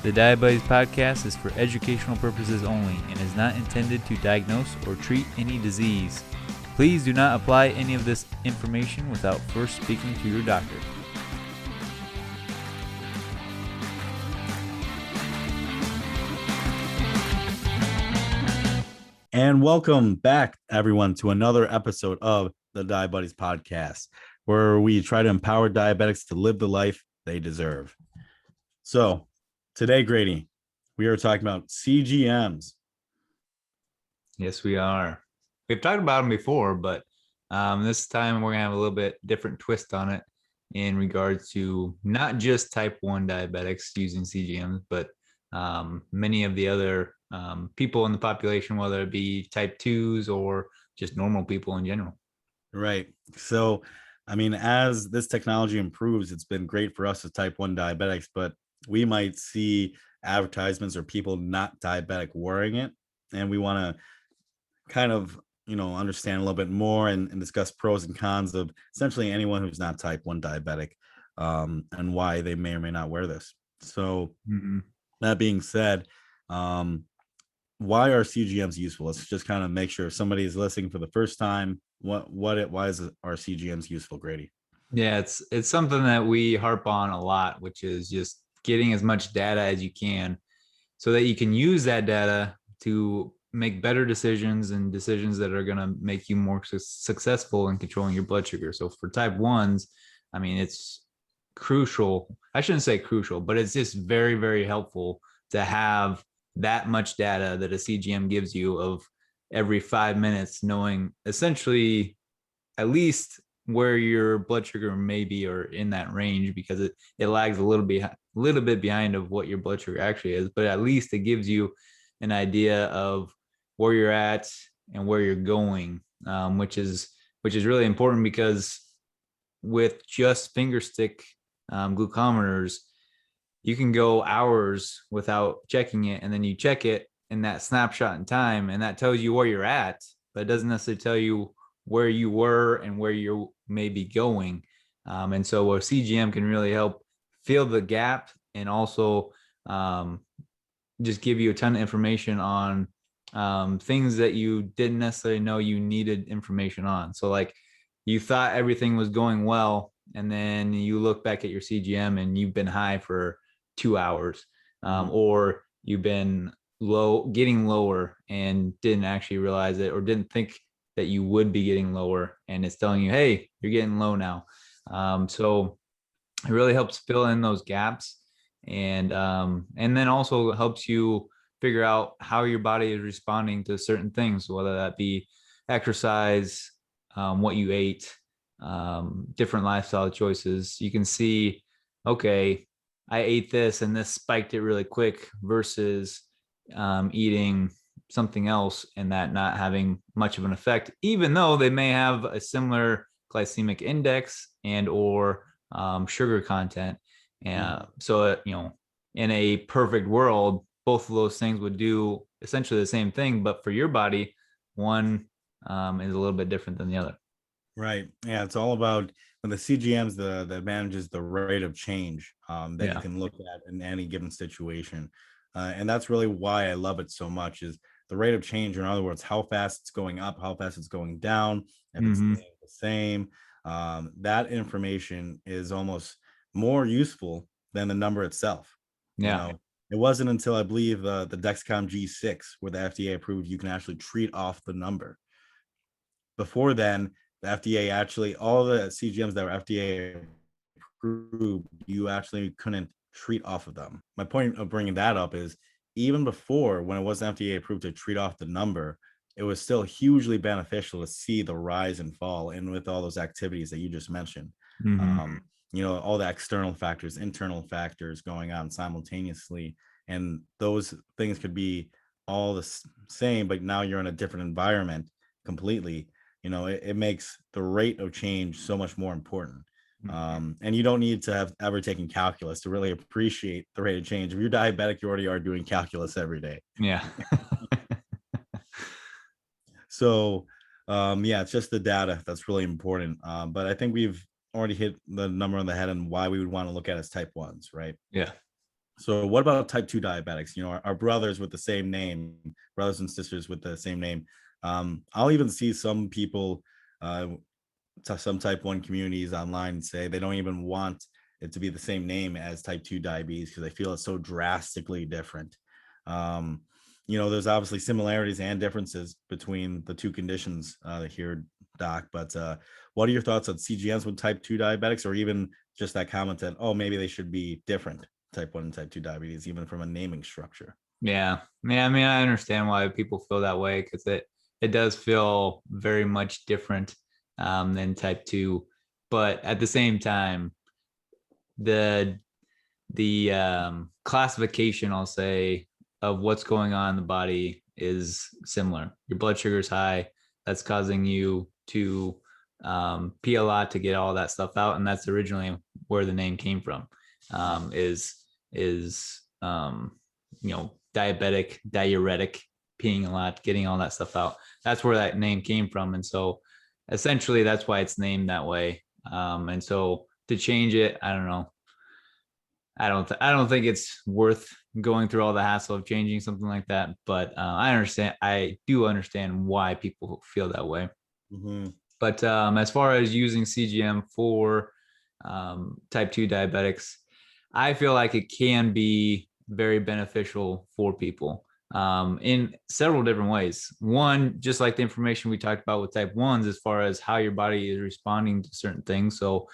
The Diabetes Podcast is for educational purposes only and is not intended to diagnose or treat any disease. Please do not apply any of this information without first speaking to your doctor. And welcome back, everyone, to another episode of the Diabetes Podcast, where we try to empower diabetics to live the life they deserve. So today, Grady, we are talking about CGMs. Yes, we are. We've talked about them before, but this time we're going to have a little bit different twist on it in regards to not just type 1 diabetics using CGMs, but many of the other people in the population, whether it be type 2s or just normal people in general. Right. So, I mean, as this technology improves, it's been great for us as type 1 diabetics, but we might see advertisements or people not diabetic wearing it. And we want to kind of, understand a little bit more and discuss pros and cons of essentially anyone who's not type 1 diabetic and why they may or may not wear this. So that being said, why are CGMs useful? Let's just kind of make sure if somebody is listening for the first time, why are CGMs useful, Grady? Yeah, it's something that we harp on a lot, which is just getting as much data as you can so that you can use that data to make better decisions and decisions that are going to make you more successful in controlling your blood sugar. So for type 1s, I mean, it's crucial. I shouldn't say crucial, but it's just very, very helpful to have that much data that a CGM gives you of every 5 minutes, knowing essentially at least where your blood sugar may be or in that range, because it lags a little bit behind of what your blood sugar actually is, but at least it gives you an idea of where you're at and where you're going, which is really important, because with just finger stick glucometers, you can go hours without checking it, and then you check it in that snapshot in time, and that tells you where you're at, but it doesn't necessarily tell you where you were and where you may be going. And so a CGM can really help fill the gap and also just give you a ton of information on things that you didn't necessarily know you needed information on. So like you thought everything was going well, and then you look back at your CGM and you've been high for 2 hours, or you've been getting lower and didn't actually realize it, or didn't think that you would be getting lower, and it's telling you, hey, you're getting low now. So it really helps fill in those gaps, and then also helps you figure out how your body is responding to certain things, whether that be exercise, what you ate, different lifestyle choices. You can see, okay, I ate this and this spiked it really quick, versus eating something else and that not having much of an effect, even though they may have a similar glycemic index and or sugar content. And so, in a perfect world, both of those things would do essentially the same thing, but for your body, one is a little bit different than the other. Right. Yeah. It's all about when the CGMs, that manages the rate of change that you can look at in any given situation. And that's really why I love it so much, is the rate of change, or in other words, how fast it's going up, how fast it's going down, if it's staying the same. That information is almost more useful than the number itself. Yeah. It wasn't until I believe the Dexcom G6 where the FDA approved you can actually treat off the number. Before then, the FDA actually, all the CGMs that were FDA approved, you actually couldn't treat off of them. My point of bringing that up is, even before, when it wasn't FDA approved to treat off the number, it was still hugely beneficial to see the rise and fall, and with all those activities that you just mentioned, all the external factors, internal factors going on simultaneously, and those things could be all the same, but now you're in a different environment completely. It makes the rate of change so much more important. And you don't need to have ever taken calculus to really appreciate the rate of change. If you're diabetic, you already are doing calculus every day. Yeah. So, it's just the data that's really important. But I think we've already hit the number on the head and why we would want to look at as type 1s, right? Yeah. So what about type 2 diabetics? Our brothers with the same name, brothers and sisters with the same name. I'll even see some people, some type 1 communities online say they don't even want it to be the same name as type 2 diabetes because they feel it's so drastically different. Um, there's obviously similarities and differences between the two conditions here, Doc. But what are your thoughts on CGMs with type 2 diabetics, or even just that comment that, oh, maybe they should be different, type 1 and type 2 diabetes, even from a naming structure? Yeah. I mean, I understand why people feel that way, because it does feel very much different than type 2. But at the same time, the classification, I'll say, of what's going on in the body is similar. Your blood sugar is high. That's causing you to pee a lot to get all that stuff out, and that's originally where the name came from. Is diabetic, diuretic, peeing a lot, getting all that stuff out. That's where that name came from, and so essentially that's why it's named that way. And so to change it, I don't know. I don't think it's worth going through all the hassle of changing something like that. But I do understand why people feel that way. Mm-hmm. But as far as using CGM for type 2 diabetics, I feel like it can be very beneficial for people in several different ways. One, just like the information we talked about with type 1s, as far as how your body is responding to certain things. So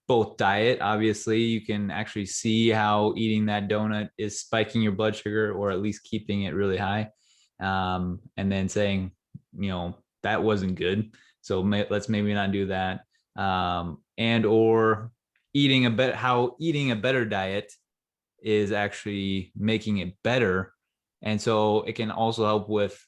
both diet, obviously, you can actually see how eating that donut is spiking your blood sugar, or at least keeping it really high. And then saying, that wasn't good, so let's maybe not do that. And or how eating a better diet is actually making it better. And so it can also help with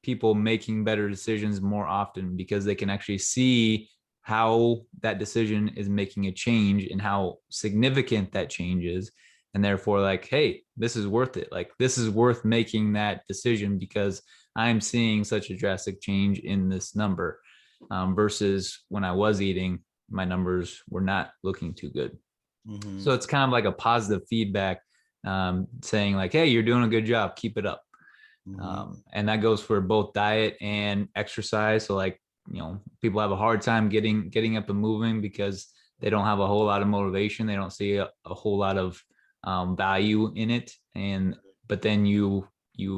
people making better decisions more often, because they can actually see how that decision is making a change and how significant that change is. And therefore, like, hey, this is worth it. Like, this is worth making that decision because I'm seeing such a drastic change in this number, versus when I was eating, my numbers were not looking too good. Mm-hmm. So it's kind of like a positive feedback, saying like, hey, you're doing a good job, keep it up. Mm-hmm. And that goes for both diet and exercise. So like, people have a hard time getting up and moving because they don't have a whole lot of motivation. They don't see a whole lot of value in it. But then you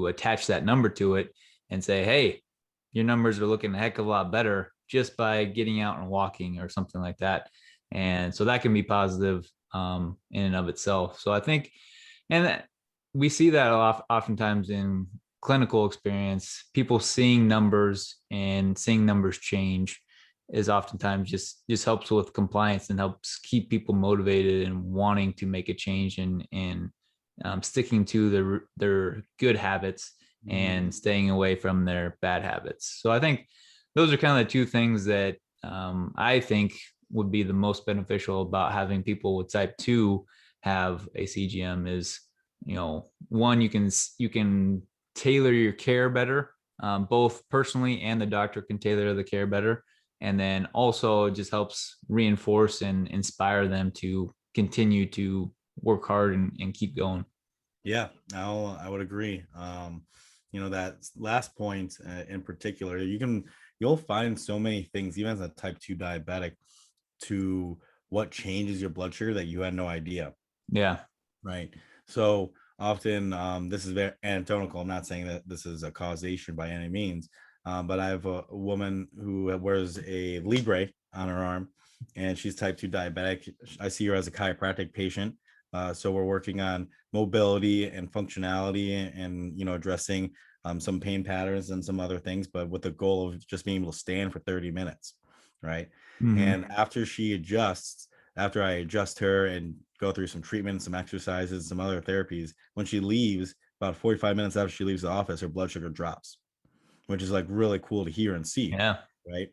attach that number to it and say, hey, your numbers are looking a heck of a lot better just by getting out and walking or something like that. And so that can be positive in and of itself. So I think, and we see that oftentimes in clinical experience, people seeing numbers and seeing numbers change is oftentimes just helps with compliance and helps keep people motivated and wanting to make a change, and sticking to their good habits Mm-hmm. and staying away from their bad habits. So I think those are kind of the two things that I think would be the most beneficial about having people with type 2 have a CGM is, one, you can tailor your care better. Both personally and the doctor can tailor the care better. And then also it just helps reinforce and inspire them to continue to work hard and keep going. Yeah, I would agree. That last point in particular, you'll find so many things, even as a type 2 diabetic, to what changes your blood sugar that you had no idea. Yeah. Right. So often, this is very anecdotal. I'm not saying that this is a causation by any means, but I have a woman who wears a Libre on her arm, and she's type 2 diabetic. I see her as a chiropractic patient. So we're working on mobility and functionality, and addressing some pain patterns and some other things, but with the goal of just being able to stand for 30 minutes. Right. Mm-hmm. And after I adjust her and go through some treatment, some exercises, some other therapies, when she leaves, about 45 minutes after she leaves the office, her blood sugar drops, which is like really cool to hear and see. Yeah. Right.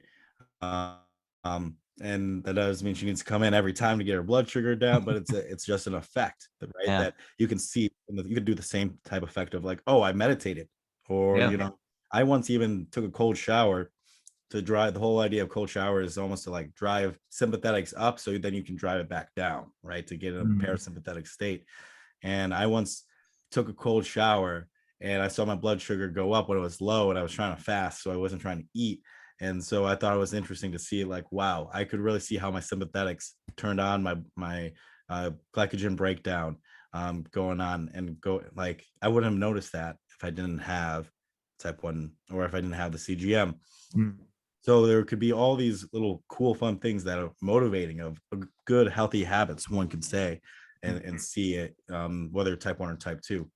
And that doesn't mean she needs to come in every time to get her blood sugar down, but it's just an effect, right? Yeah. That you can see, you can do the same type of effect of like, oh, I meditated, or Yeah. I once even took a cold shower. To drive, the whole idea of cold shower is almost to like drive sympathetics up, so then you can drive it back down, right, to get in a Mm-hmm. parasympathetic state. And I once took a cold shower and I saw my blood sugar go up when it was low, and I was trying to fast, so I wasn't trying to eat. And so I thought it was interesting to see, like, wow, I could really see how my sympathetics turned on, my glycogen breakdown going on, and go like I wouldn't have noticed that if I didn't have type 1, or if I didn't have the CGM. Mm. So there could be all these little cool, fun things that are motivating of good, healthy habits, one could say, and see it, whether type 1 or type 2.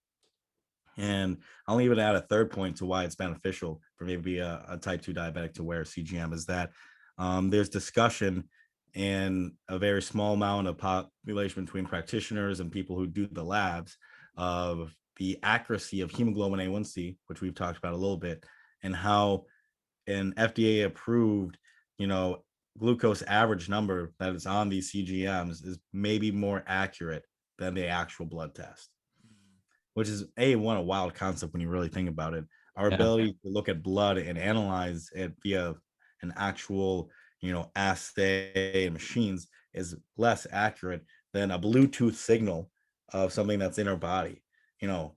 And I'll even add a third point to why it's beneficial for maybe a type 2 diabetic to wear CGM, is that there's discussion in a very small amount of population between practitioners and people who do the labs of the accuracy of hemoglobin A1C, which we've talked about a little bit, and how an FDA approved, glucose average number that is on these CGMs is maybe more accurate than the actual blood test, which is a wild concept when you really think about it. Our Yeah. ability to look at blood and analyze it via an actual, assay and machines is less accurate than a Bluetooth signal of something that's in our body.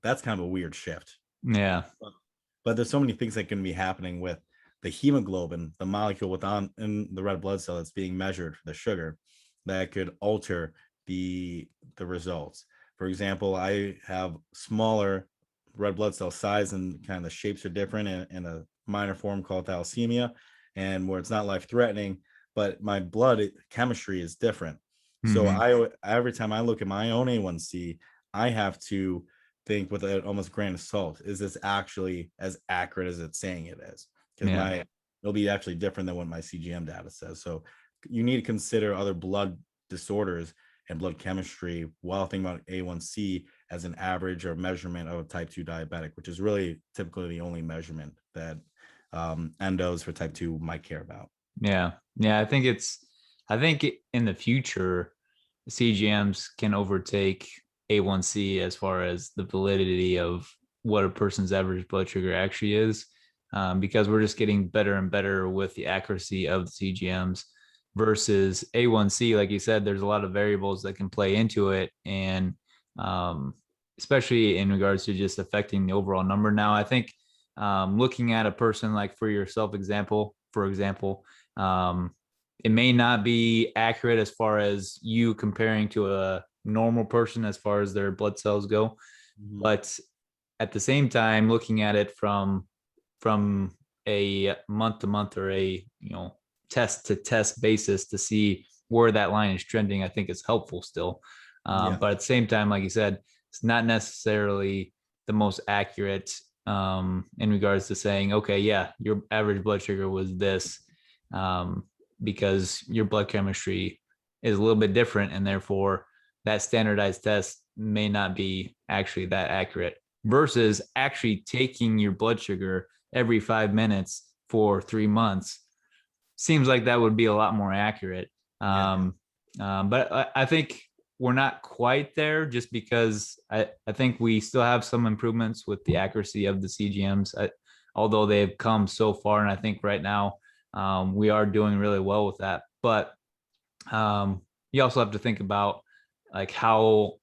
That's kind of a weird shift. Yeah. But there's so many things that can be happening with the hemoglobin, the molecule within in the red blood cell that's being measured, the sugar, that could alter the results. For example, I have smaller red blood cell size, and kind of the shapes are different in a minor form called thalassemia, and where it's not life threatening, but my blood chemistry is different. So Mhm. every time I look at my own A1C, I have to think with almost a grain of salt, is this actually as accurate as it's saying it is? Because Yeah. it'll be actually different than what my CGM data says. So you need to consider other blood disorders and blood chemistry while thinking about A1C as an average or measurement of a type 2 diabetic, which is really typically the only measurement that endos for type 2 might care about. Yeah. Yeah. I think in the future, CGMs can overtake A1C as far as the validity of what a person's average blood sugar actually is, because we're just getting better and better with the accuracy of the CGMs versus A1C. Like you said, there's a lot of variables that can play into it. And um, especially in regards to just affecting the overall number. Now, I think looking at a person like for yourself for example, um, it may not be accurate as far as you comparing to a normal person as far as their blood cells go, Mhm. but at the same time, looking at it from a month to month or a test to test basis to see where that line is trending, I think is helpful still. Yeah. But at the same time, like you said, it's not necessarily the most accurate in regards to saying, okay, yeah, your average blood sugar was this, because your blood chemistry is a little bit different, and therefore that standardized test may not be actually that accurate versus actually taking your blood sugar every 5 minutes for 3 months. Seems like that would be a lot more accurate. Yeah. But I think we're not quite there, just because I think we still have some improvements with the accuracy of the CGMs, although they've come so far. And I think right now we are doing really well with that. But you also have to think about like how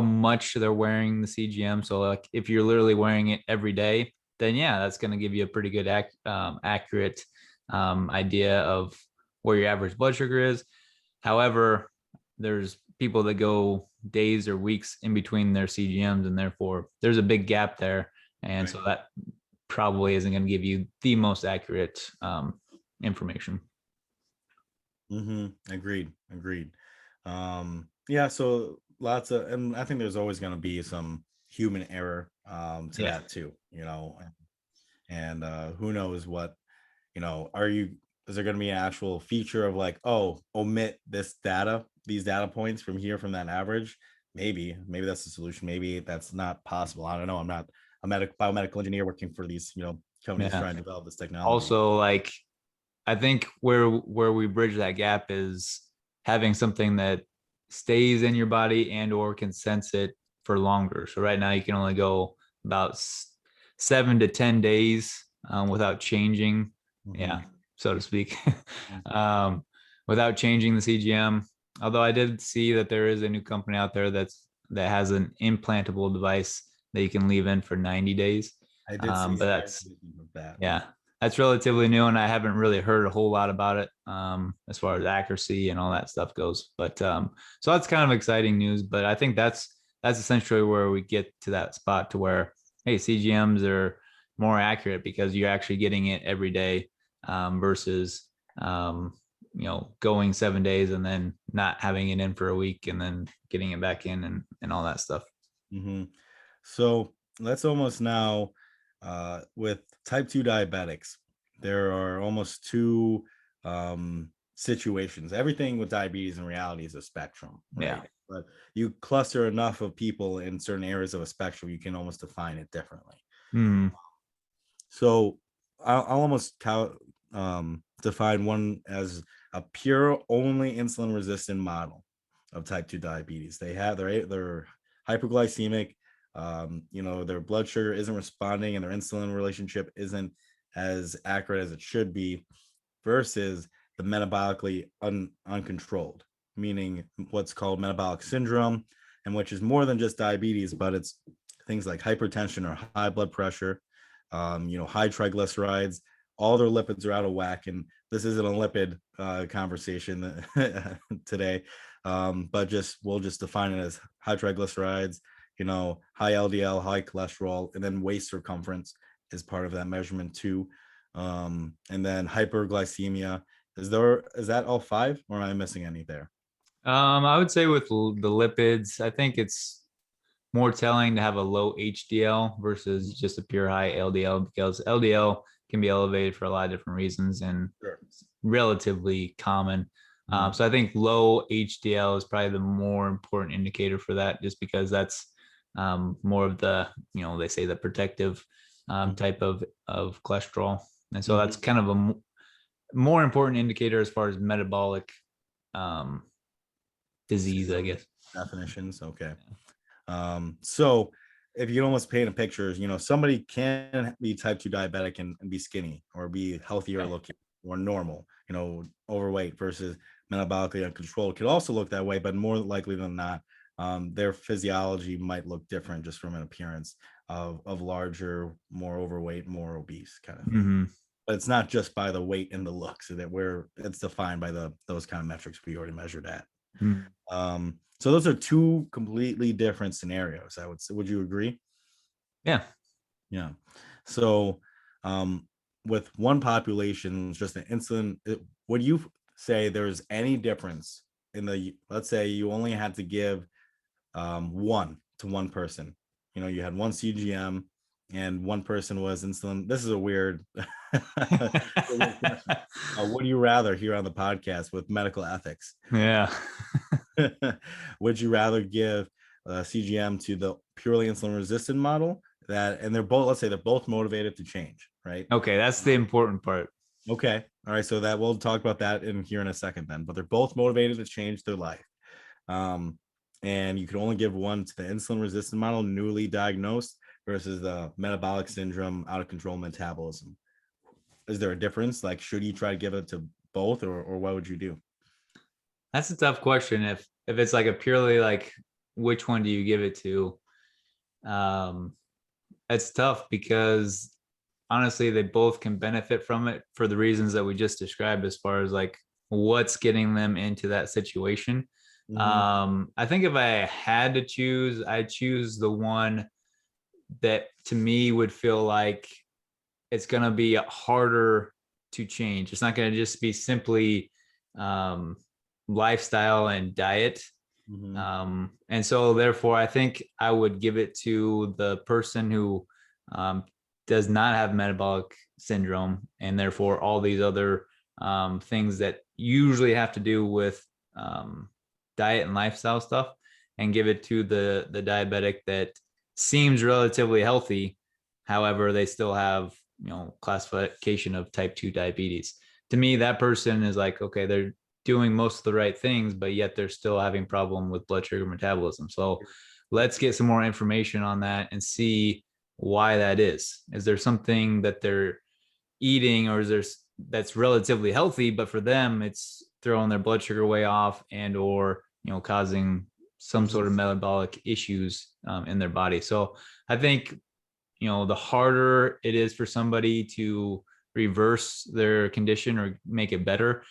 much they're wearing the CGM. So like if you're literally wearing it every day, then yeah, that's going to give you a pretty good accurate idea of where your average blood sugar is. However, there's people that go days or weeks in between their CGMs, and therefore there's a big gap there. And Right. so that probably isn't going to give you the most accurate information. Agreed. Agreed. Yeah. So lots of, and I think there's always going to be some human error to Yeah. that too. And who knows what, are you, is there going to be an actual feature of like, oh, omit this data, these data points from here, from that average? Maybe that's the solution. Maybe that's not possible. I don't know. I'm not a biomedical engineer working for these, companies Yeah. trying to develop this technology. Also, like I think where we bridge that gap is having something that stays in your body and or can sense it for longer. So right now you can only go about 7 to 10 days without changing, Mhm. yeah, so to speak, Mhm. without changing the CGM. Although I did see that there is a new company out there that's that has an implantable device that you can leave in for 90 days. I did see But some that's, advertisements of that. yeah, that's relatively new, and I haven't really heard a whole lot about it as far as accuracy and all that stuff goes. But so that's kind of exciting news. But I think that's essentially where we get to that spot to where, hey, CGMs are more accurate because you're actually getting it every day versus going 7 days and then not having it in for a week and then getting it back in and all that stuff. Mm-hmm. So let's almost now, with type 2 diabetics, there are almost two situations. Everything with diabetes in reality is a spectrum, right? Yeah. But you cluster enough of people in certain areas of a spectrum, you can almost define it differently. Mm. So I'll almost define one as a pure only insulin resistant model of type 2 diabetes. They're hyperglycemic, their blood sugar isn't responding and their insulin relationship isn't as accurate as it should be, versus the metabolically uncontrolled, meaning what's called metabolic syndrome, and which is more than just diabetes, but it's things like hypertension or high blood pressure, high triglycerides. All their lipids are out of whack, and this isn't a lipid conversation today, but we'll just define it as high triglycerides, high LDL, high cholesterol, and then waist circumference is part of that measurement too. And then hyperglycemia. Is that all five, or am I missing any there? I would say with the lipids, I think it's more telling to have a low HDL versus just a pure high LDL, because LDL can be elevated for a lot of different reasons and Sure. relatively common. So I think low HDL is probably the more important indicator for that, just because that's more of the, they say the protective type of cholesterol. And so that's kind of a more important indicator as far as metabolic disease, I guess. Definitions. Okay. So if you can almost paint a picture, somebody can be type 2 diabetic and be skinny or be healthier looking or normal, overweight versus metabolically uncontrolled. Could also look that way, but more likely than not, their physiology might look different just from an appearance of larger, more overweight, more obese kind of thing. Mm-hmm. But it's not just by the weight and the looks that it's defined by those kind of metrics we already measured at. Mm-hmm. So those are two completely different scenarios, I would say. Would you agree? Yeah. Yeah. So with one population, just an insulin, would you say there's any difference let's say you only had to give one to one person, you had one CGM and one person was insulin. This is a weird question. Would you rather here on the podcast with medical ethics? Yeah. Would you rather give CGM to the purely insulin resistant model and they're both, let's say they're both motivated to change, right? Okay, that's the important part. Okay. All right. So that we'll talk about that here in a second then, but they're both motivated to change their life. And you can only give one to the insulin resistant model, newly diagnosed, versus the metabolic syndrome, out of control metabolism. Is there a difference? Like, should you try to give it to both, or what would you do? That's a tough question. If it's like a purely like, which one do you give it to? It's tough because honestly, they both can benefit from it for the reasons that we just described, as far as like what's getting them into that situation. I think if I had to choose, I'd choose the one that to me would feel like it's going to be harder to change. It's not going to just be simply lifestyle and diet. And so therefore, I think I would give it to the person who does not have metabolic syndrome, and therefore all these other things that usually have to do with diet and lifestyle stuff, and give it to the diabetic that seems relatively healthy. However, they still have, classification of type 2 diabetes. To me, that person is like, okay, they're doing most of the right things, but yet they're still having problem with blood sugar metabolism. So let's get some more information on that and see why that is. Is there something that they're eating, or is there that's relatively healthy, but for them it's throwing their blood sugar way off and or causing some sort of metabolic issues in their body. So I think, the harder it is for somebody to reverse their condition or make it better,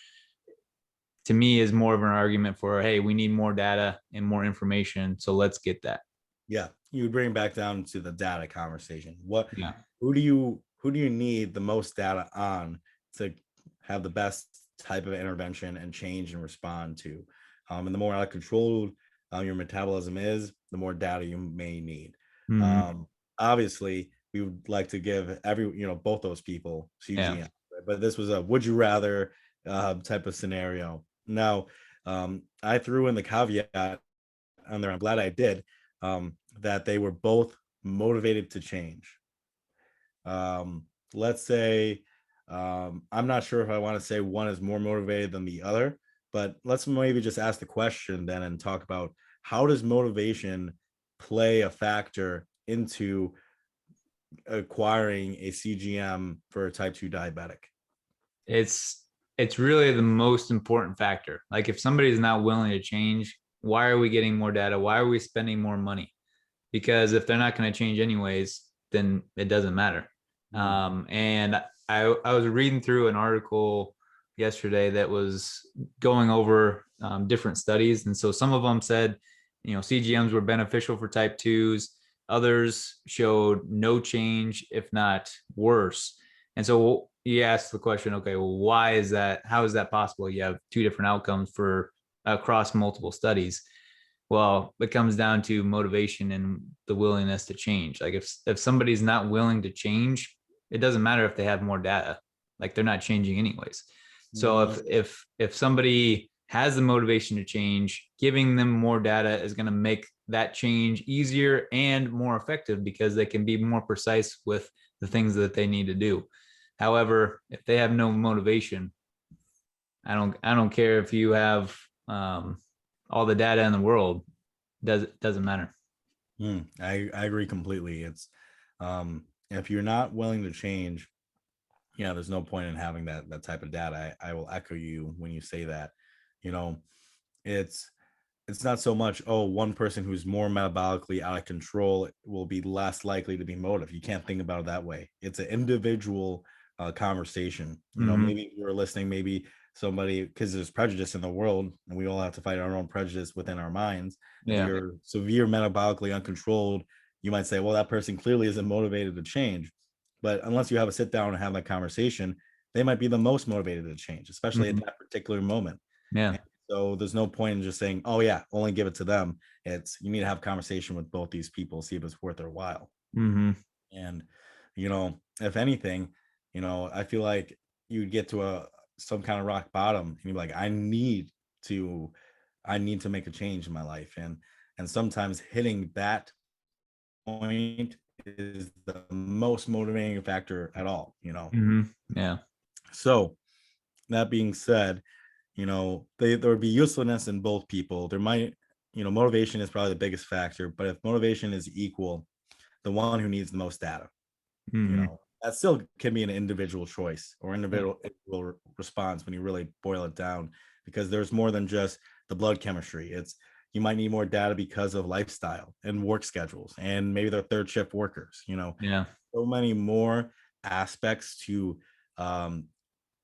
to me is more of an argument for, hey, we need more data and more information. So let's get that. Yeah, you would bring back down to the data conversation. Yeah. Who do you need the most data on to have the best type of intervention and change and respond to? And the more out of control your metabolism is, the more data you may need. Mm-hmm. Obviously, we would like to give both those people CGM, Yeah. right? But this was a would you rather type of scenario. Now, I threw in the caveat on there. I'm glad I did. That they were both motivated to change. Let's say, I'm not sure if I want to say one is more motivated than the other, but let's maybe just ask the question then and talk about how does motivation play a factor into acquiring a CGM for a type 2 diabetic? It's really the most important factor. Like if somebody's not willing to change, why are we getting more data? Why are we spending more money? Because if they're not going to change anyways, then it doesn't matter. And I was reading through an article yesterday that was going over different studies. And so some of them said, CGMs were beneficial for type 2s. Others showed no change, if not worse. And so you ask the question, okay, well, why is that? How is that possible? You have two different outcomes for across multiple studies. Well, it comes down to motivation and the willingness to change. Like if somebody's not willing to change, it doesn't matter if they have more data. Like they're not changing anyways. So if somebody has the motivation to change, giving them more data is going to make that change easier and more effective because they can be more precise with the things that they need to do. However, if they have no motivation, I don't care if you have all the data in the world, doesn't matter. I agree completely. It's if you're not willing to change, there's no point in having that type of data. I will echo you when you say that. It's not so much, one person who's more metabolically out of control will be less likely to be motivated. You can't think about it that way. It's an individual conversation. Maybe you're listening, maybe somebody, because there's prejudice in the world and we all have to fight our own prejudice within our minds. If you're severe metabolically uncontrolled, you might say, well, that person clearly isn't motivated to change. But unless you have a sit down and have that conversation, they might be the most motivated to change, especially at that particular moment. Yeah. So there's no point in just saying, oh yeah, only give it to them. You need to have a conversation with both these people, see if it's worth their while. And, if anything, I feel like you'd get to some kind of rock bottom and you'd be like, I need to make a change in my life. And sometimes hitting that point is the most motivating factor at all, Yeah. So that being said, there would be usefulness in both people. There might, motivation is probably the biggest factor, but if motivation is equal, the one who needs the most data, that still can be an individual choice or individual response when you really boil it down, because there's more than just the blood chemistry. You might need more data because of lifestyle and work schedules, and maybe they're third shift workers, so many more aspects to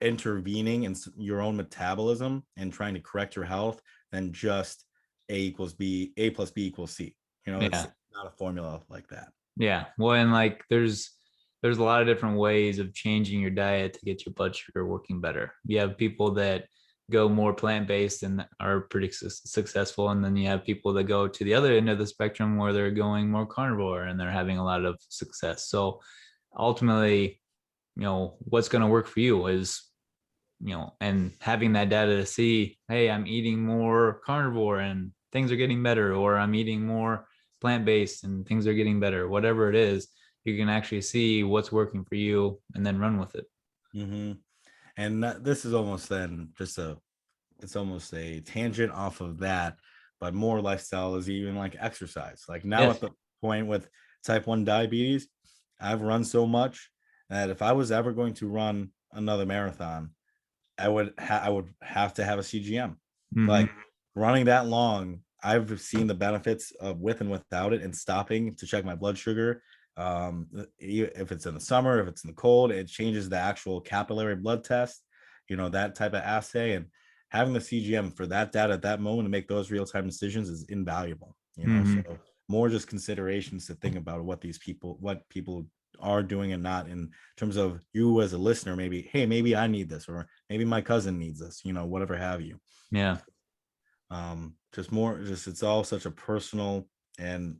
intervening in your own metabolism and trying to correct your health than just A plus B equals C. It's not a formula like that. Yeah. Well, and like there's a lot of different ways of changing your diet to get your blood sugar working better. You have people that go more plant-based and are pretty successful, and then you have people that go to the other end of the spectrum where they're going more carnivore and they're having a lot of success. So ultimately, what's going to work for you is, and having that data to see, hey, I'm eating more carnivore and things are getting better, or I'm eating more plant-based and things are getting better. Whatever it is, you can actually see what's working for you and then run with it. And this is almost then it's almost a tangent off of that, but more lifestyle is even like exercise. Like now at the point with type 1 diabetes, I've run so much that if I was ever going to run another marathon, I would have to have a CGM. Like running that long, I've seen the benefits of with and without it, and stopping to check my blood sugar. If it's in the summer, if it's in the cold, it changes the actual capillary blood test, that type of assay. And having the CGM for that data at that moment to make those real-time decisions is invaluable. Hmm. So more just considerations to think about what people are doing and not, in terms of you as a listener, maybe, hey, maybe I need this, or maybe my cousin needs this, whatever have you. Yeah. Just it's all such a personal, and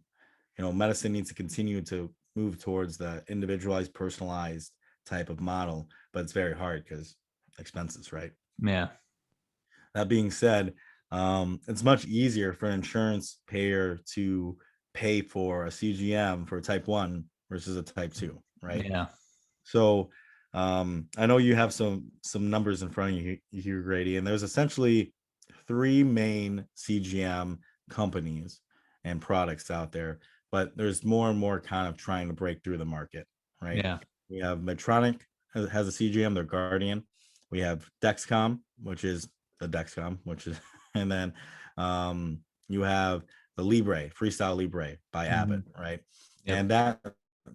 medicine needs to continue to move towards the individualized, personalized type of model, but it's very hard because expenses, right? Yeah. That being said, it's much easier for an insurance payer to pay for a CGM for type 1 versus a type 2, right? Yeah. So I know you have some numbers in front of you here, Grady, and there's essentially 3 main CGM companies and products out there, but there's more and more kind of trying to break through the market, right? Yeah. We have Medtronic has a CGM, their Guardian. We have Dexcom, which is the Dexcom, and then you have the Libre, Freestyle Libre by Hmm. Abbott, right? Yep. And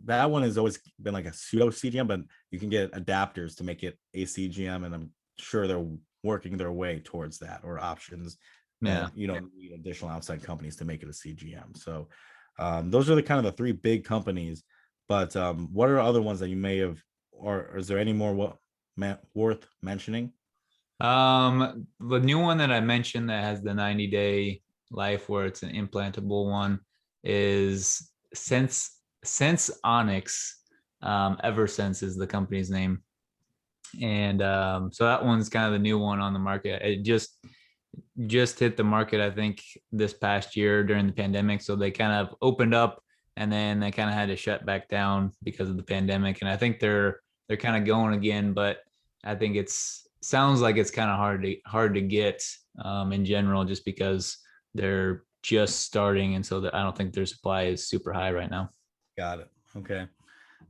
that one has always been like a pseudo CGM, but you can get adapters to make it a CGM, and I'm sure they're working their way towards that, or options Yeah. that you don't need additional outside companies to make it a CGM. So those are the kind of the 3 big companies. But what are other ones that you may have, or is there any more worth mentioning? The new one that I mentioned that has the 90-day life where it's an implantable one is Sense Onyx. Eversense is the company's name. And so that one's kind of the new one on the market. It just hit the market, I think, this past year during the pandemic. So they kind of opened up and then they kind of had to shut back down because of the pandemic. And I think they're kind of going again, but I think it's sounds like it's kind of hard to get in general, just because they're just starting, and so I don't think their supply is super high right now. Got it. Okay.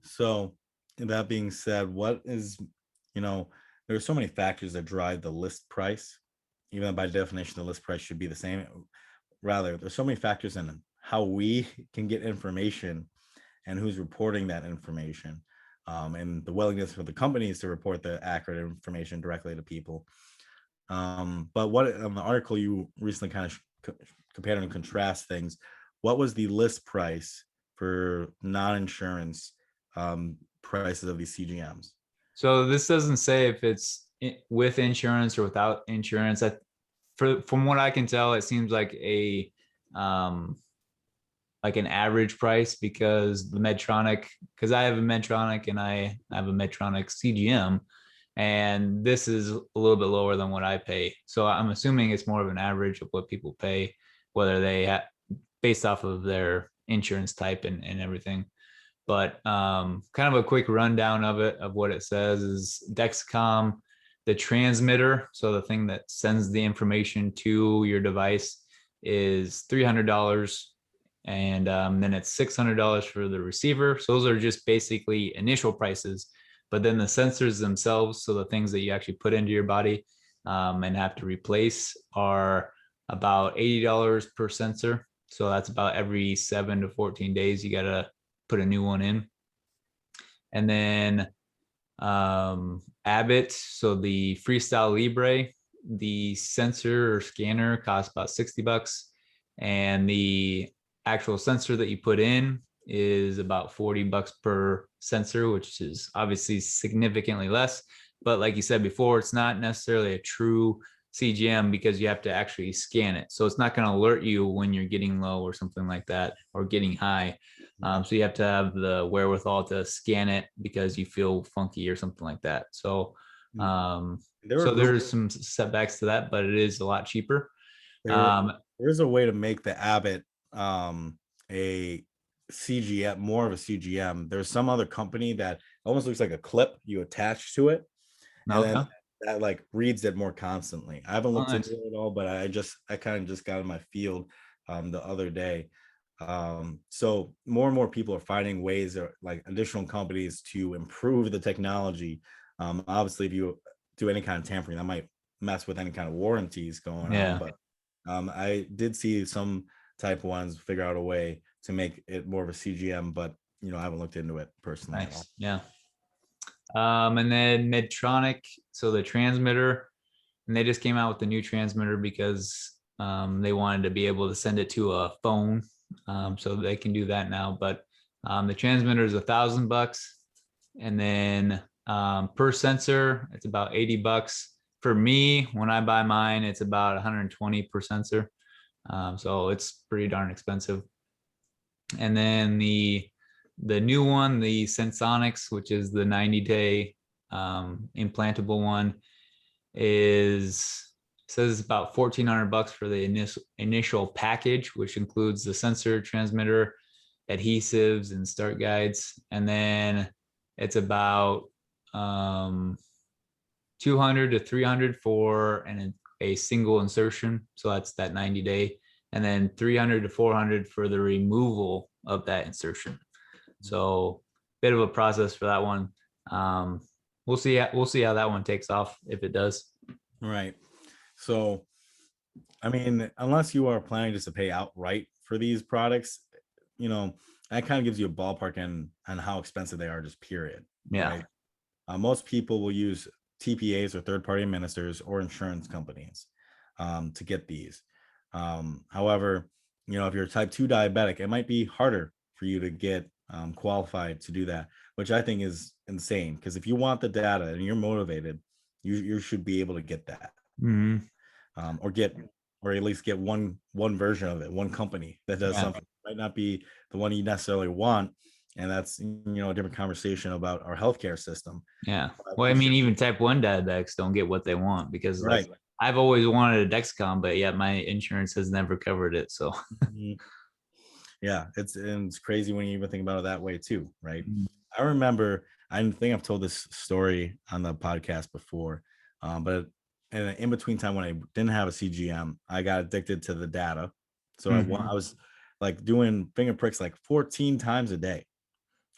So that being said, there's so many factors that drive the list price, even though by definition the list price should be the same. Rather, there's so many factors in how we can get information and who's reporting that information, and the willingness for the companies to report the accurate information directly to people. But what on the article you recently kind of compared and contrast things, what was the list price for non-insurance prices of these CGMs? So this doesn't say if it's with insurance or without insurance. From what I can tell, it seems um, like an average price, because because I have a Medtronic and I have a Medtronic CGM, and this is a little bit lower than what I pay. So I'm assuming it's more of an average of what people pay, whether based off of their insurance type and everything. But kind of a quick rundown of what it says is Dexcom, the transmitter, so the thing that sends the information to your device, is $300, and then it's $600 for the receiver. So those are just basically initial prices. But then the sensors themselves, so the things that you actually put into your body and have to replace, are about $80 per sensor. So that's about every 7 to 14 days you gotta put a new one in. And then Abbott, so the Freestyle Libre, the sensor or scanner costs about $60, and the actual sensor that you put in is about $40 per sensor, which is obviously significantly less. But like you said before, it's not necessarily a true CGM because you have to actually scan it. So it's not going to alert you when you're getting low or something like that, or getting high. So you have to have the wherewithal to scan it because you feel funky or something like that. So, There are so group there's some setbacks to that, but it is a lot cheaper. there Um, there's a way to make the Abbott a CGM, more of a CGM. There's some other company that almost looks like a clip you attach to it, and then okay. that like reads it more constantly. I haven't Oh, looked into nice. it at all, but I kind of just got in my field the other day. So more and more people are finding ways, or like additional companies, to improve the technology. Obviously, if you do any kind of tampering, that might mess with any kind of warranties going on. Yeah. But I did see some type ones figure out a way to make it more of a CGM, but I haven't looked into it personally at all. Nice. Yeah. And then Medtronic, so the transmitter, and they just came out with the new transmitter because they wanted to be able to send it to a phone, so they can do that now. But the transmitter is $1,000, and then per sensor, it's about $80. For me, when I buy mine, it's about 120 per sensor, so it's pretty darn expensive. And then the new one, the Sensonics, which is the 90-day implantable one, is says it's about $1,400 for the initial package, which includes the sensor, transmitter, adhesives, and start guides. And then it's about 200 to 300 for a single insertion. So that's that 90-day, and then 300 to 400 for the removal of that insertion. So bit of a process for that one. We'll see how that one takes off, if it does. Right. So, I mean, unless you are planning just to pay outright for these products, that kind of gives you a ballpark on how expensive they are, just period. Yeah. Right. Most people will use TPAs or third-party administrators or insurance companies to get these. However, if you're type 2 diabetic, it might be harder for you to get qualified to do that, which I think is insane. Because if you want the data and you're motivated, you should be able to get that, Mhm. or at least get one version of it, one company that does Yeah. something. It might not be the one you necessarily want, and that's a different conversation about our healthcare system. Yeah. But Well, I you mean, should, even type 1 diabetics don't get what they want because, like, right. I've always wanted a Dexcom, but yet my insurance has never covered it. So, Mhm. Yeah, it's crazy when you even think about it that way too, right? Mhm. I remember, I think I've told this story on the podcast before, but in between time when I didn't have a CGM, I got addicted to the data. So I was like doing finger pricks like 14 times a day,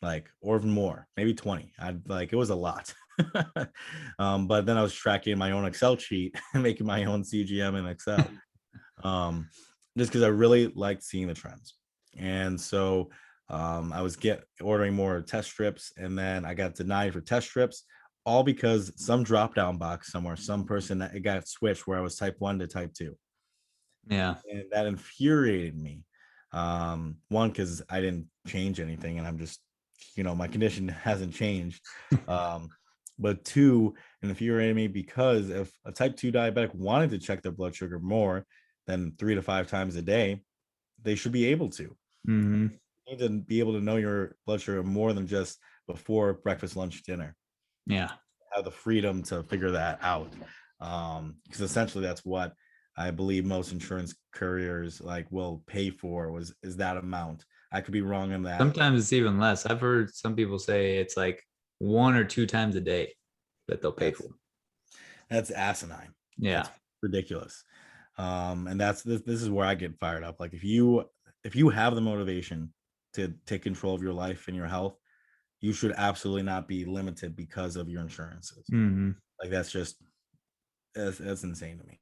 like, or even more, maybe 20. It was a lot. But then I was tracking my own Excel sheet and making my own CGM in Excel, just because I really liked seeing the trends. And so I was ordering more test strips, and then I got denied for test strips, all because some drop down box somewhere, some person that it got switched where I was type 1 to type 2. Yeah. And that infuriated me. One, because I didn't change anything, and I'm just, my condition hasn't changed. But two, it infuriated me because if a type 2 diabetic wanted to check their blood sugar more than 3 to 5 times a day, they should be able to. Hmm. You need to be able to know your blood sugar more than just before breakfast, lunch, dinner. Yeah. Have the freedom to figure that out, because essentially that's what I believe most insurance carriers will pay for is that amount. I could be wrong on that. Sometimes it's even less. I've heard some people say it's like 1 or 2 times a day that they'll pay for. That's asinine. Yeah. That's ridiculous. And this is where I get fired up. Like, if you have the motivation to take control of your life and your health, you should absolutely not be limited because of your insurances. Hmm. Like, that's insane to me.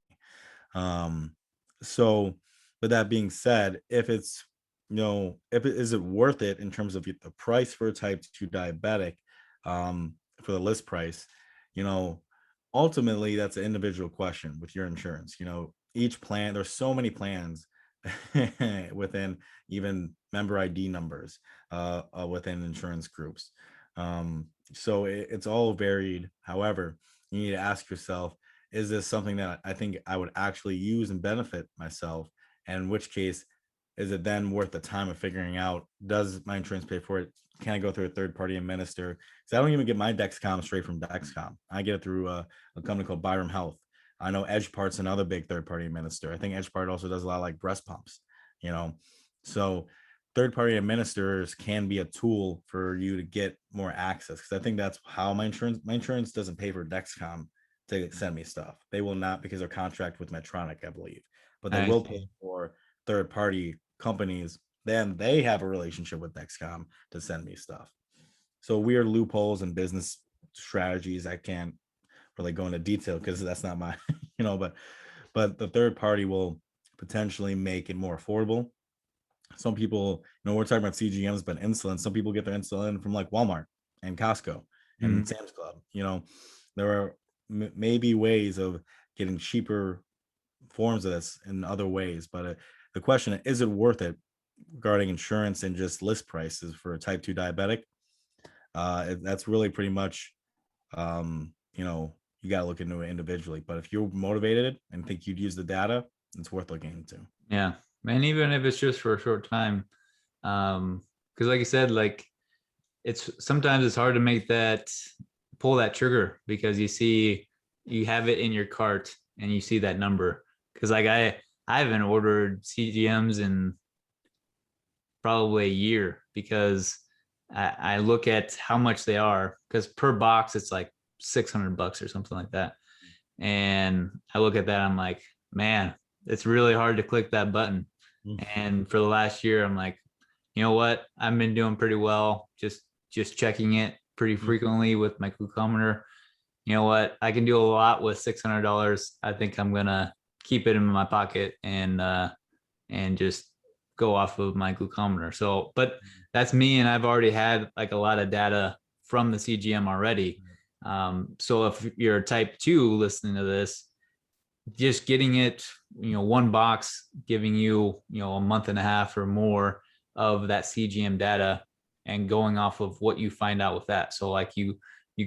So with that being said, if it's, is it worth it in terms of the price for a type 2 diabetic, for the list price, ultimately that's an individual question with your insurance. Each plan, there's so many plans within even member ID numbers, within insurance groups. So it's all varied. However, you need to ask yourself, is this something that I think I would actually use and benefit myself? And in which case, is it then worth the time of figuring out, does my insurance pay for it? Can I go through a third party administrator? Because I don't even get my Dexcom straight from Dexcom. I get it through a company called Byram Health. I know EdgePart's another big third party administrator. I think EdgePart also does a lot of like breast pumps, So third party administrators can be a tool for you to get more access. Because I think that's how my insurance doesn't pay for Dexcom to send me stuff. They will not, because they're contract with Medtronic, I believe, but they I will pay see. for third party companies. Then they have a relationship with Dexcom to send me stuff. So weird loopholes and business strategies. I can't really go into detail because that's not my, but the third party will potentially make it more affordable. Some people, we're talking about CGMs, but insulin, some people get their insulin from like Walmart and Costco and Sam's Club. There are maybe ways of getting cheaper forms of this in other ways, but the question is it worth it regarding insurance and just list prices for a type 2 diabetic? That's really pretty much, you got to look into it individually, but if you're motivated and think you'd use the data, it's worth looking into. Yeah. And even if it's just for a short time, because like you said, like sometimes it's hard to make pull that trigger, because you have it in your cart and you see that number. Because like I haven't ordered CGMs in probably a year, because I look at how much they are, because per box it's like $600 or something like that. And I look at that, I'm like, man, it's really hard to click that button. And for the last year, I'm like, you know what? I've been doing pretty well, just checking it pretty frequently with my glucometer. You know what? I can do a lot with $600. I think I'm gonna keep it in my pocket and just go off of my glucometer. So, but that's me, and I've already had like a lot of data from the CGM already. So if you're a type 2 listening to this, just getting it, one box giving you, a month and a half or more of that CGM data, and going off of what you find out with that. So like you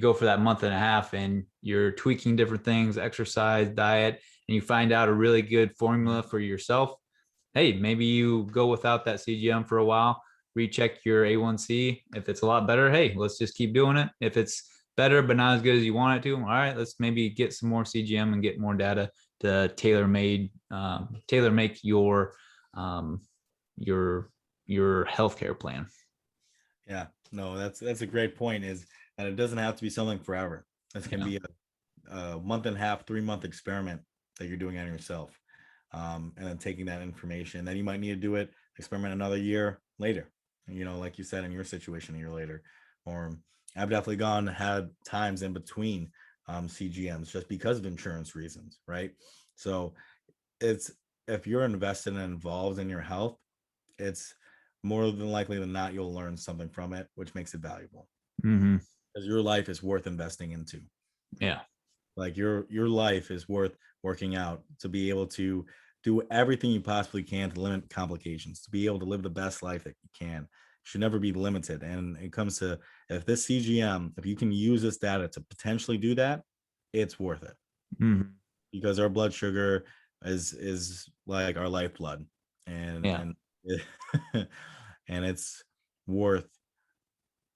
go for that month and a half and you're tweaking different things, exercise, diet, and you find out a really good formula for yourself. Hey, maybe you go without that CGM for a while, recheck your A1C. If it's a lot better, hey, let's just keep doing it. If it's better but not as good as you want it to, all right, let's maybe get some more CGM and get more data to tailor make your healthcare plan. Yeah, no, that's a great point, is that it doesn't have to be something forever. This can be a month and a half, 3-month experiment that you're doing on yourself. And then taking that information, then you might need to do it, experiment another year later, like you said, in your situation, a year later. Or I've definitely had times in between CGMs just because of insurance reasons, right? So if you're invested and involved in your health, it's more than likely than not you'll learn something from it, which makes it valuable, because your life is worth investing into. Yeah, like your life is worth working out to be able to do everything you possibly can to limit complications, to be able to live the best life that you can. Should never be limited. And it comes to, if this CGM, if you can use this data to potentially do that, it's worth it. Because our blood sugar is like our lifeblood, and and it's worth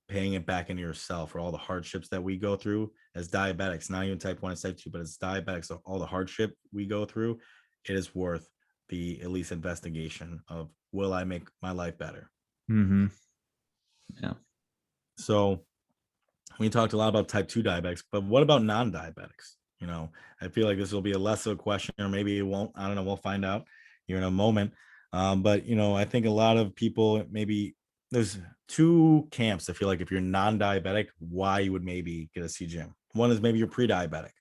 paying it back into yourself for all the hardships that we go through as diabetics, not even type 1 and type 2, but as diabetics, so all the hardship we go through, it is worth the at least investigation of, will I make my life better? Yeah. So we talked a lot about type 2 diabetics, but what about non-diabetics? I feel like this will be a less of a question, or maybe it won't. I don't know. We'll find out here in a moment. But I think a lot of people, maybe there's two camps. I feel like if you're non-diabetic, why you would maybe get a CGM. One is maybe you're pre-diabetic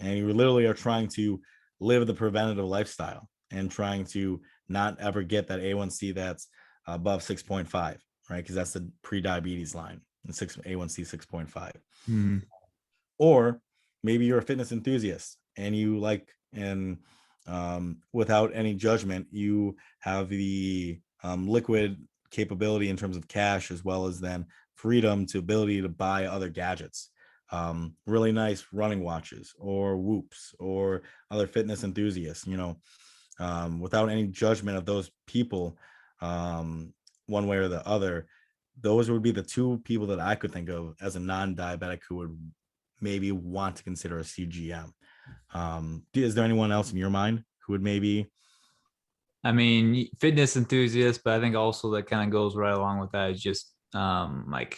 and you literally are trying to live the preventative lifestyle and trying to not ever get that A1C that's above 6.5, right? Because that's the pre-diabetes line, and A1C 6.5. Or maybe you're a fitness enthusiast and you without any judgment, you have the liquid capability in terms of cash, as well as then freedom to ability to buy other gadgets, really nice running watches or Whoops or other fitness enthusiasts, without any judgment of those people, one way or the other. Those would be the two people that I could think of as a non-diabetic who would maybe want to consider a CGM. Is there anyone else in your mind who would maybe? I mean, fitness enthusiasts, but I think also that kind of goes right along with that is just like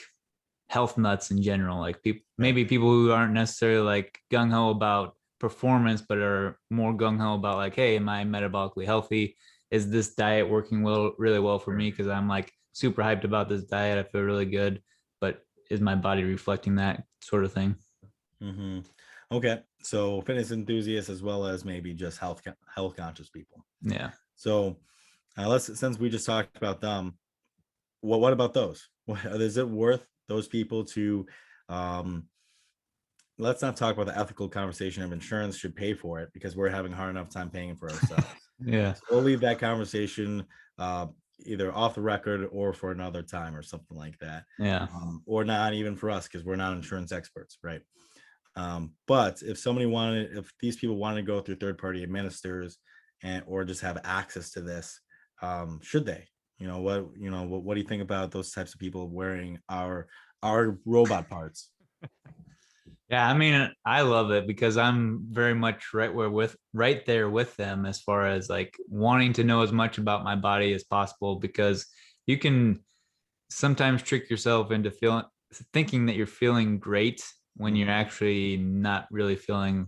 health nuts in general. Like maybe people who aren't necessarily like gung ho about performance, but are more gung ho about like, hey, am I metabolically healthy? Is this diet working really well for me? Because I'm like super hyped about this diet. I feel really good, but is my body reflecting that sort of thing? Okay, so fitness enthusiasts as well as maybe just health conscious people. Yeah. So since we just talked about them, what about those? Is it worth those people to let's not talk about the ethical conversation of insurance should pay for it, because we're having a hard enough time paying for ourselves. Yeah. So we'll leave that conversation either off the record or for another time or something like that. Yeah. Or not even for us, because we're not insurance experts, right? But if these people wanted to go through third-party administrators or just have access to this, should they? What do you think about those types of people wearing our robot parts? Yeah, I mean, I love it because I'm very much right there with them as far as like wanting to know as much about my body as possible, because you can sometimes trick yourself into thinking that you're feeling great when you're actually not really feeling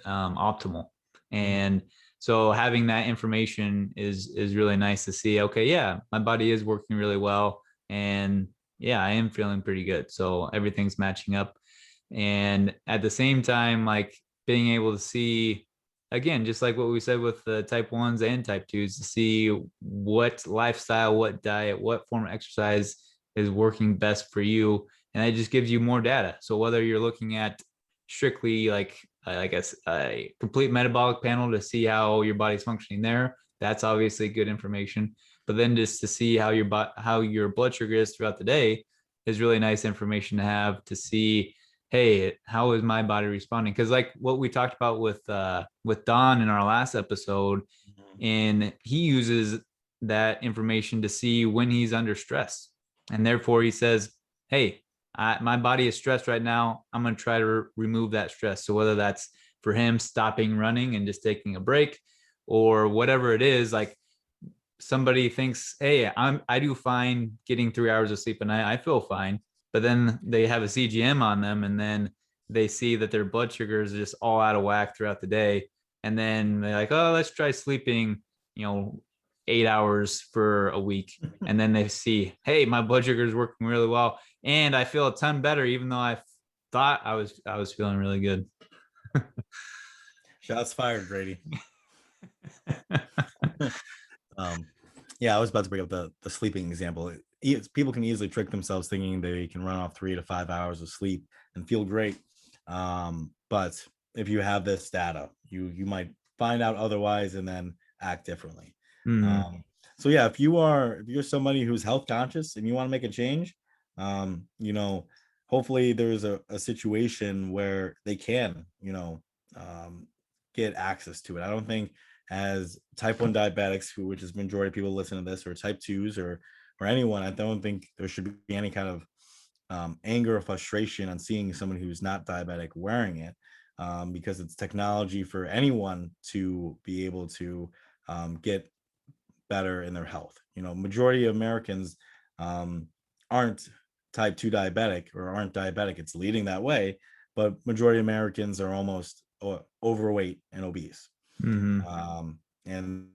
optimal. And so having that information is really nice to see. Okay, yeah, my body is working really well, and yeah, I am feeling pretty good. So everything's matching up. And at the same time, like being able to see, again, just like what we said with the type 1s and type 2s, to see what lifestyle, what diet, what form of exercise is working best for you. And that just gives you more data. So whether you're looking at strictly like I guess a complete metabolic panel to see how your body's functioning there, that's obviously good information. But then just to see how your blood sugar is throughout the day is really nice information to have, to see, hey, how is my body responding? Because like what we talked about with Don in our last episode, and he uses that information to see when he's under stress, and therefore he says, hey, my body is stressed right now, I'm going to try to remove that stress. So whether that's for him stopping running and just taking a break, or whatever it is, like somebody thinks, hey, I do fine getting 3 hours of sleep a night, I feel fine, but then they have a CGM on them, and then they see that their blood sugar is just all out of whack throughout the day, and then they're like, oh, let's try sleeping, 8 hours for a week, and then they see, hey, my blood sugar is working really well, and I feel a ton better, even though I thought I was feeling really good. Shots fired, Grady. Yeah, I was about to bring up the sleeping example. People can easily trick themselves thinking they can run off 3 to 5 hours of sleep and feel great. But if you have this data, you might find out otherwise and then act differently. So yeah, if you're somebody who's health conscious and you want to make a change, hopefully there's a situation where they can, get access to it. I don't think as type 1 diabetics, which is majority of people listening to this, or type 2s or anyone, I don't think there should be any kind of anger or frustration on seeing someone who's not diabetic wearing it, because it's technology for anyone to be able to get better in their health. Majority of Americans aren't type 2 diabetic or aren't diabetic. It's leading that way, but majority of Americans are almost overweight and obese. And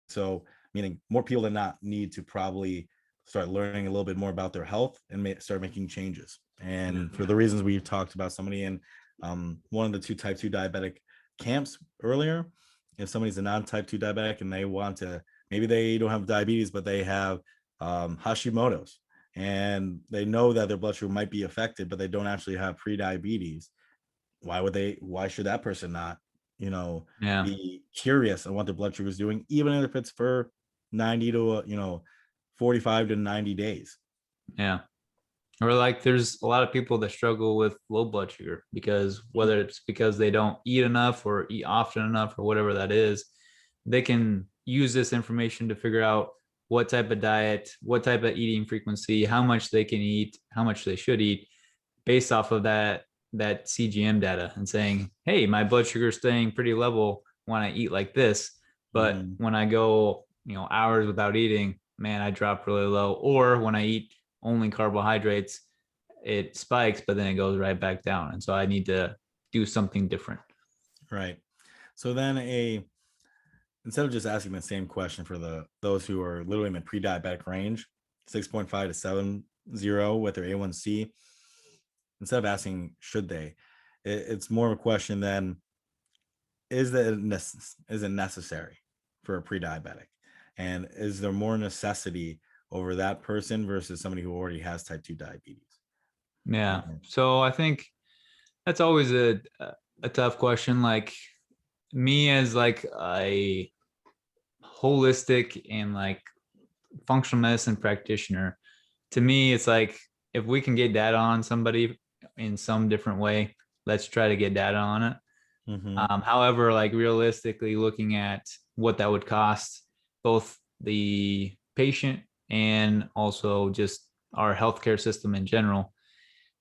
so, meaning more people than not need to probably start learning a little bit more about their health and start making changes. And for the reasons we talked about, somebody in one of the two type 2 diabetic camps earlier, if somebody's a non-type 2 diabetic and they want to, maybe they don't have diabetes, but they have Hashimoto's, and they know that their blood sugar might be affected, but they don't actually have pre-diabetes. Why should that person not Yeah. be curious on what their blood sugar is doing, even if it's for 90 to 45 to 90 days? Yeah. Or like there's a lot of people that struggle with low blood sugar, because whether it's because they don't eat enough or eat often enough or whatever that is, they can use this information to figure out what type of diet, what type of eating frequency, how much they can eat, how much they should eat, based off of that CGM data, and saying, hey, my blood sugar is staying pretty level when I eat like this, but when I go hours without eating, man, I drop really low. Or when I eat only carbohydrates, it spikes, but then it goes right back down, and so I need to do something different. Right. So then instead of just asking the same question for those who are literally in the pre-diabetic range, 6.5 to 70 with their A1C, instead of asking should they, it's more of a question than is it necessary for a pre-diabetic? And is there more necessity over that person versus somebody who already has type 2 diabetes? Yeah. Mhm. So I think that's always a tough question. Like me as like a holistic and like functional medicine practitioner, to me, it's like if we can get data on somebody in some different way, let's try to get data on it. Mhm. However, like realistically looking at what that would cost both the patient and also just our healthcare system in general,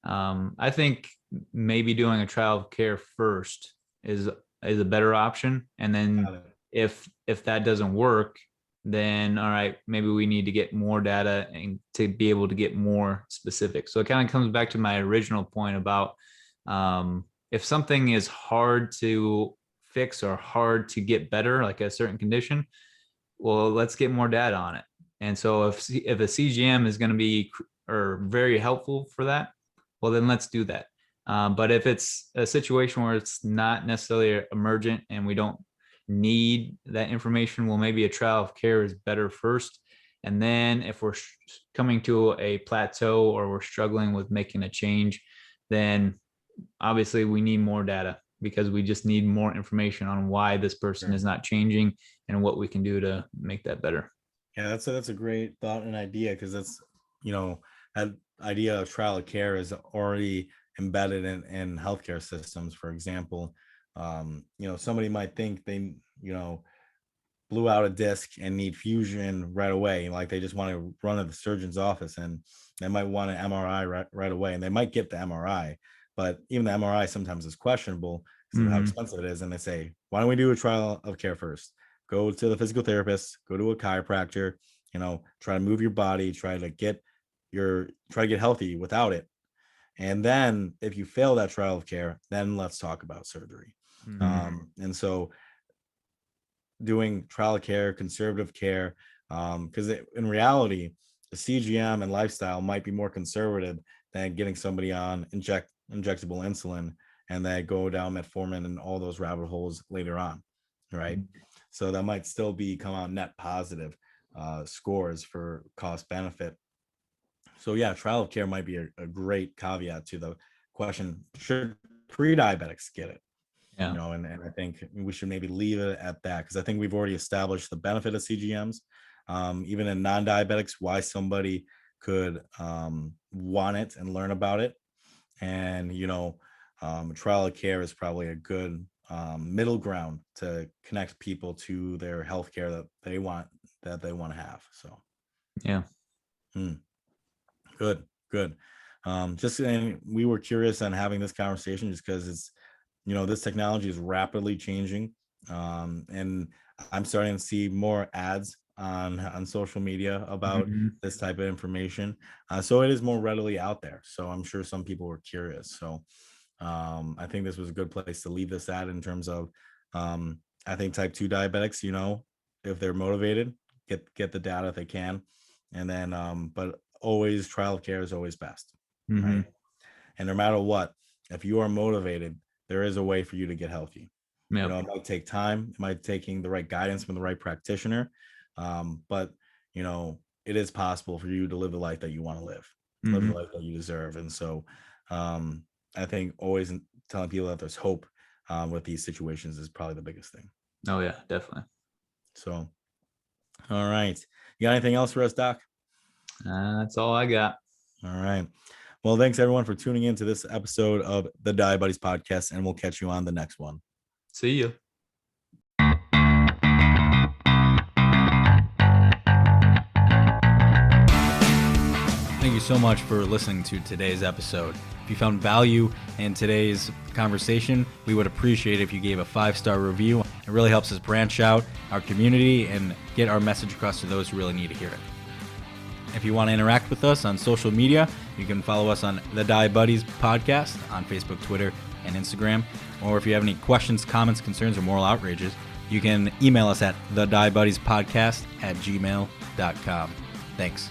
I think maybe doing a trial of care first is a better option. And then Got it. if that doesn't work, then all right, maybe we need to get more data and to be able to get more specific. So it kind of comes back to my original point about if something is hard to fix or hard to get better, like a certain condition, well, let's get more data on it. And so if a CGM is going to be or very helpful for that, well, then let's do that. But if it's a situation where it's not necessarily emergent and we don't need that information, well, maybe a trial of care is better first. And then if we're coming to a plateau or we're struggling with making a change, then obviously we need more data because we just need more information on why this person Sure. is not changing and what we can do to make that better. Yeah, that's a great thought and idea, because that's, that idea of trial of care is already embedded in healthcare systems. For example, somebody might think they, blew out a disc and need fusion right away. Like they just want to run to the surgeon's office and they might want an MRI right away, and they might get the MRI, but even the MRI sometimes is questionable because of how Mm-hmm. expensive it is. And they say, why don't we do a trial of care first? Go to the physical therapist, go to a chiropractor, try to move your body, try to get healthy without it. And then if you fail that trial of care, then let's talk about surgery. Mm-hmm. And so doing trial of care, conservative care, because in reality, the CGM and lifestyle might be more conservative than getting somebody on injectable insulin and then go down metformin and all those rabbit holes later on, right? So that might still come out net positive scores for cost benefit. So yeah, trial of care might be a great caveat to the question: should pre-diabetics get it? Yeah. And I think we should maybe leave it at that, because I think we've already established the benefit of CGMs, even in non-diabetics, why somebody could want it and learn about it. And trial of care is probably a good middle ground to connect people to their healthcare that they want to have. So Yeah. good. Just and we were curious on having this conversation just because it's, this technology is rapidly changing, and I'm starting to see more ads on social media about Mm-hmm. this type of information, so it is more readily out there. So I'm sure some people were curious. So I think this was a good place to leave this at in terms of, I think type 2 diabetics, if they're motivated, get the data if they can, and then but always trial of care is always best, Mm-hmm. right? And no matter what, if you are motivated, there is a way for you to get healthy. Yep. It might take time, it might taking the right guidance from the right practitioner, but it is possible for you to live the life that you want to live Mm-hmm. the life that you deserve. And so I think always telling people that there's hope with these situations is probably the biggest thing. Oh yeah, definitely. So all right, you got anything else for us, Doc? That's all I got. All right. Well, thanks everyone for tuning in to this episode of the Diabetics Podcast, and we'll catch you on the next one. See you. Thank you so much for listening to today's episode. If you found value in today's conversation, we would appreciate it if you gave a 5-star review. It really helps us branch out our community and get our message across to those who really need to hear it. If you want to interact with us on social media, you can follow us on the Diabetics Podcast on Facebook, Twitter, and Instagram. Or if you have any questions, comments, concerns, or moral outrages, you can email us at thediabetiespodcast@gmail.com. Thanks.